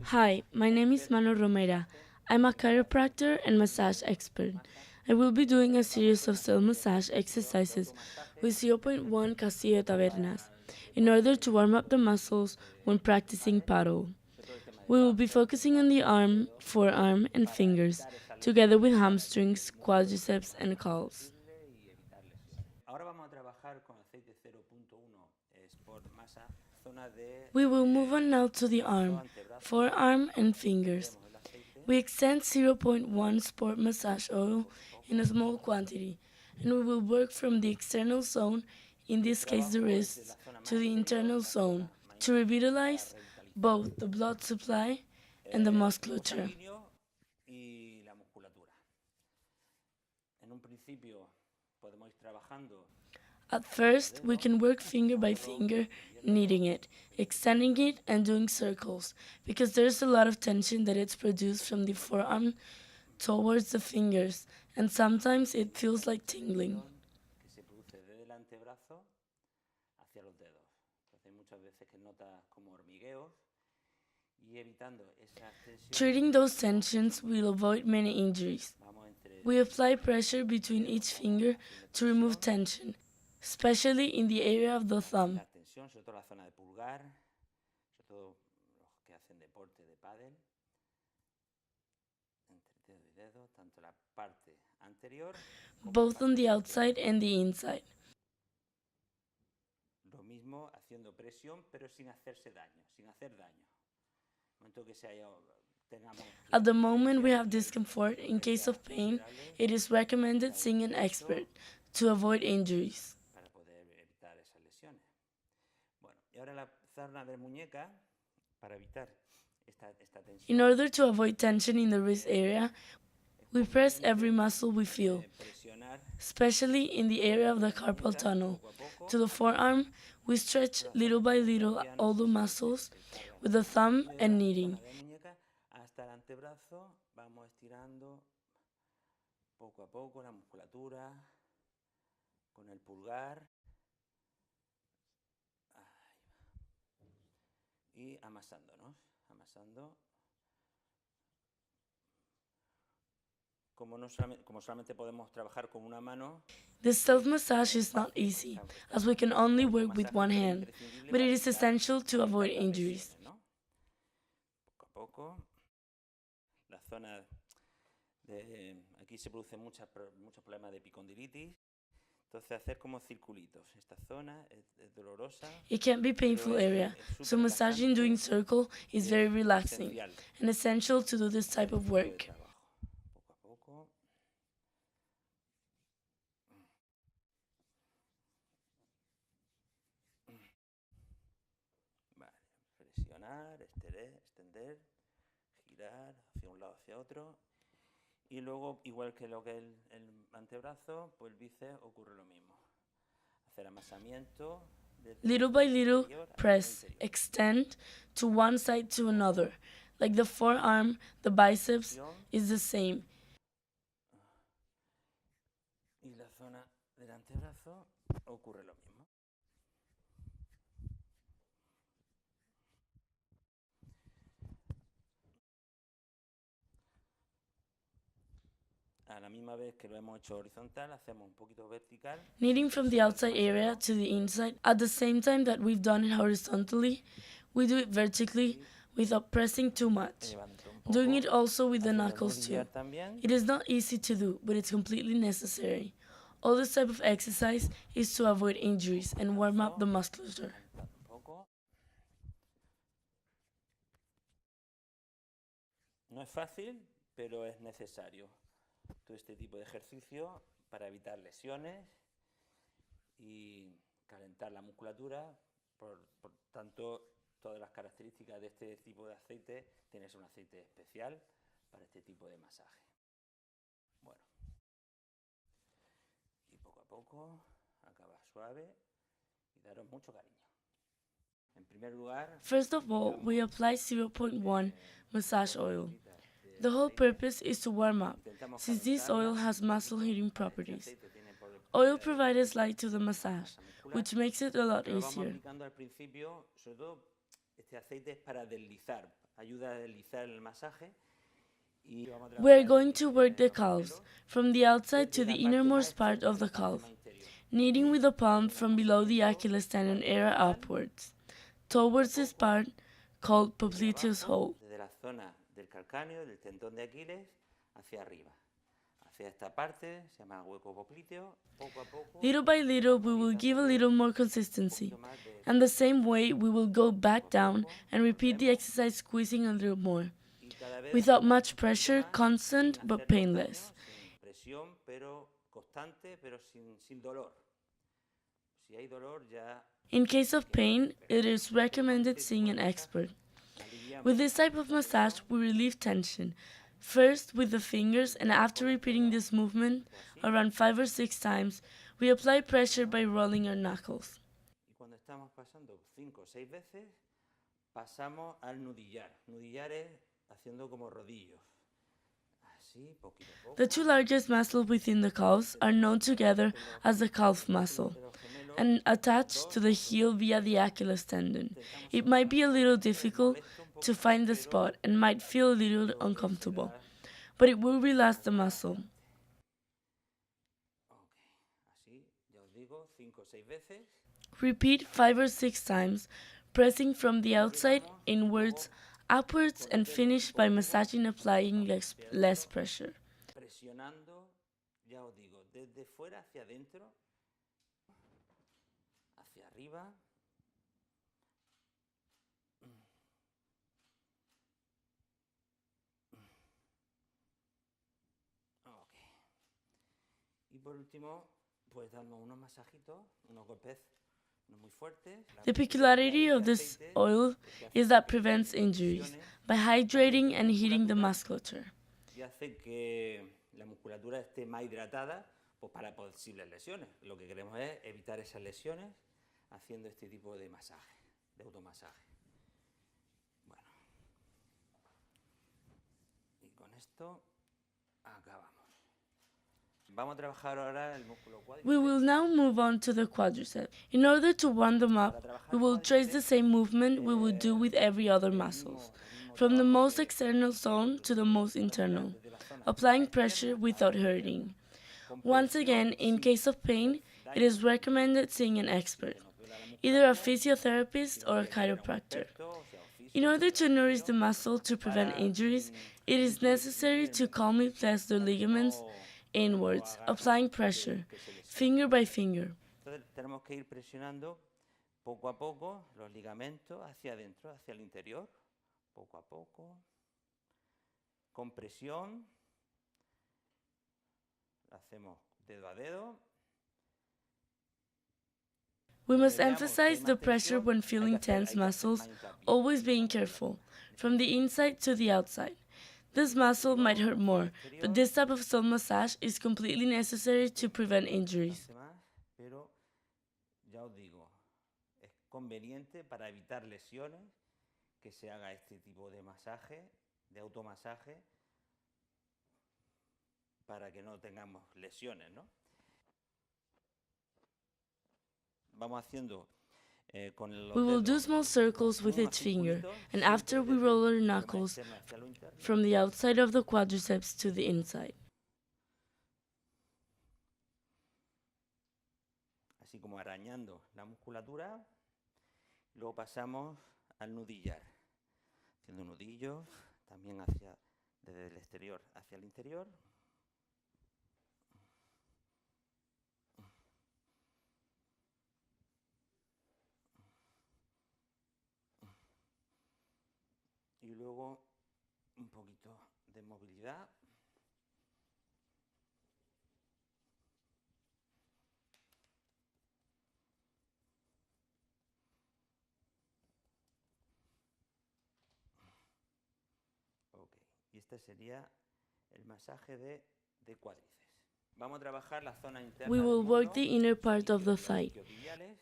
Hi, my name is Manu Romera. I'm a chiropractor and massage expert. I will be doing a series of self-massage exercises with zero point 0.1 Castillo Tabernas in order to warm up the muscles when practicing paddle. We will be focusing on the arm, forearm, and fingers, together with hamstrings, quadriceps, and calves. We will move on now to the arm, forearm, and fingers. We extend zero point 0.1 sport massage oil in a small quantity, and we will work from the external zone, in this case the wrists, to the internal zone to revitalize both the blood supply and the musculature. At first, we can work finger by finger, kneading it, extending it, and doing circles, because there's a lot of tension that it's produced from the forearm towards the fingers, and sometimes it feels like tingling. Treating those tensions will avoid many injuries. We apply pressure between each finger to remove tension, especially in the area of the thumb. Both on the outside and the inside. At the moment we have discomfort, in case of pain, it is recommended seeing an expert to avoid injuries. In order to avoid tension in the wrist area, we press every muscle we feel, especially in the area of the carpal tunnel. To the forearm, we stretch little by little all the muscles with the thumb and kneading. This self-massage is not easy, as we can only work with one hand, but it is essential to avoid injuries. It can be a painful area, so massaging doing circle is very relaxing and essential to do this type of work. Little by little, press, extend to one side to another. Like the forearm, the biceps is the same. Kneading from the outside area to the inside at the same time that we've done it horizontally, we do it vertically without pressing too much. Doing it also with the knuckles too. It is not easy to do, but it's completely necessary. All this type of exercise is to avoid injuries and warm up the musculature. First of all, we apply zero point 0.1 massage oil. The whole purpose is to warm up, since this oil has muscle heating properties. Oil provides light to the massage, which makes it a lot easier. Este aceite es para deslizar, ayuda a deslizar el masaje. We are going to work the calves, from the outside to the innermost part of the calf, kneading with the palm from below the Achilles tendon area upwards, towards this part called popliteus hole. Desde la zona del calcáneo, del tendón de Aquiles, hacia arriba. Hacia esta parte, se llama hueco popliteo. Poco a poco. Little by little, we will give a little more consistency, and the same way we will go back down and repeat the exercise squeezing a little more, without much pressure, constant but painless. Presión, pero constante, pero sin dolor. Si hay dolor, ya. In case of pain, it is recommended seeing an expert. With this type of massage, we relieve tension, first with the fingers, and after repeating this movement around 5 or 6 times, we apply pressure by rolling our knuckles. Y cuando estamos pasando 5 o 6 veces, pasamos al nudillar. Nudillar es haciendo como rodillos. Así, poquito a poco. The two largest muscles within the calves are known together as the calf muscle and attached to the heel via the Achilles tendon. It might be a little difficult to find the spot and might feel a little uncomfortable, but it will relax the muscle. Así, ya os digo, 5 o 6 veces. Repeat 5 or 6 times, pressing from the outside inwards, upwards, and finish by massaging, applying less pressure. Presionando, ya os digo, desde fuera hacia adentro, hacia arriba. Okay. Y por último, pues damos unos masajitos, unos golpes no muy fuertes. The peculiarity of this oil is that prevents injuries by hydrating and heating the musculature. Y hace que la musculatura esté más hidratada, pues para posibles lesiones. Lo que queremos es evitar esas lesiones haciendo este tipo de masaje, de automasaje. Bueno. Y con esto acabamos. Vamos a trabajar ahora el músculo cuádriceps. We will now move on to the quadriceps. In order to warm them up, we will trace the same movement we would do with every other muscles, from the most external zone to the most internal, applying pressure without hurting. Once again, in case of pain, it is recommended seeing an expert, either a physiotherapist or a chiropractor. In order to nourish the muscle to prevent injuries, it is necessary to calmly press the ligaments inwards, applying pressure, finger by finger. Entonces tenemos que ir presionando poco a poco los ligamentos hacia adentro, hacia el interior, poco a poco, con presión. Lo hacemos dedo a dedo. We must emphasize the pressure when feeling tense muscles, always being careful, from the inside to the outside. This muscle might hurt more, but this type of self massage is completely necessary to prevent injuries. Pero ya os digo, es conveniente para evitar lesiones que se haga este tipo de masaje, de automasaje, para que no tengamos lesiones, ¿no? Vamos haciendo con los We will do dedos small circles with unos each finger, circulitos, and siempre after we desde roll our la zona knuckles externa hacia lo interno. from the outside of the quadriceps to the inside. Así como arañando la musculatura. Luego pasamos al nudillar, haciendo nudillos también desde el exterior hacia el interior. Y luego un poquito de movilidad. Ok, y este sería el masaje de cuádriceps. Vamos a trabajar la zona interna We del will work muslo, the inner part of the los thigh, isquiotibiales.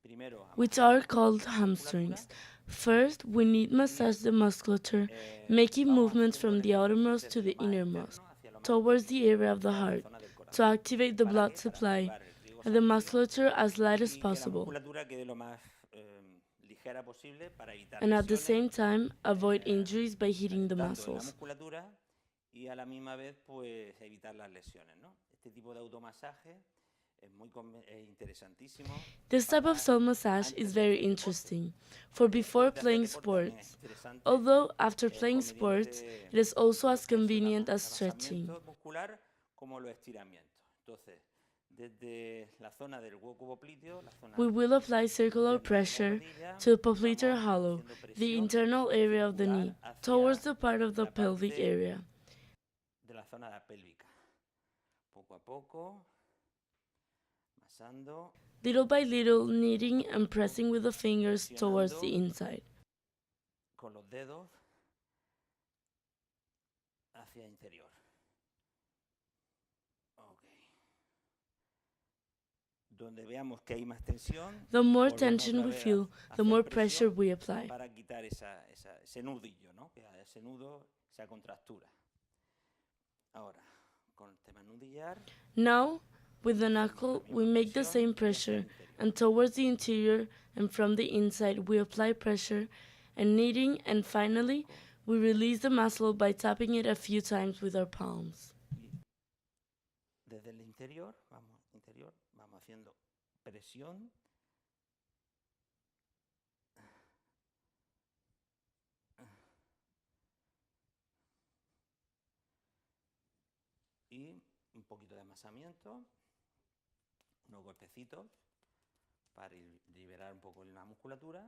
Primero which amasamos are called la hamstrings. musculatura. First, we need massage the musculature, making movements from the outermost to the innermost, towards the area of the heart, to activate the blood supply and the musculature as light as possible. La musculatura quede lo más ligera posible para evitar and at the lesiones, same time avoid injuries by hitting the tanto en la muscles. musculatura y a la misma vez pues evitar las lesiones, ¿no? Este tipo de automasaje es muy interesantísimo. This type of self-massage is very interesting for before playing sports, although after playing sports, it is also as convenient as stretching. Muscular como los estiramientos. Entonces, desde la zona del hueco popliteo, la zona We will apply circular pressure to the popliteal hollow, the internal area of the knee, towards the part of the pelvic area. De la zona pélvica. Poco a poco, masando. Little by little, kneading and pressing with the fingers towards the inside. Con los dedos hacia interior. Okay. Donde veamos que hay más tensión, the more tension we feel, the more pressure we apply. Para quitar ese nudillo, ¿no? Ese nudo, esa contractura. Ahora, con el tema nudillar. Now, with the knuckle, we make the same pressure, and towards the interior and from the inside we apply pressure and kneading, and finally, we release the muscle by tapping it a few times with our palms. Desde el interior, vamos haciendo presión. Y un poquito de amasamiento, unos golpecitos para liberar un poco la musculatura.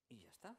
Y ya está.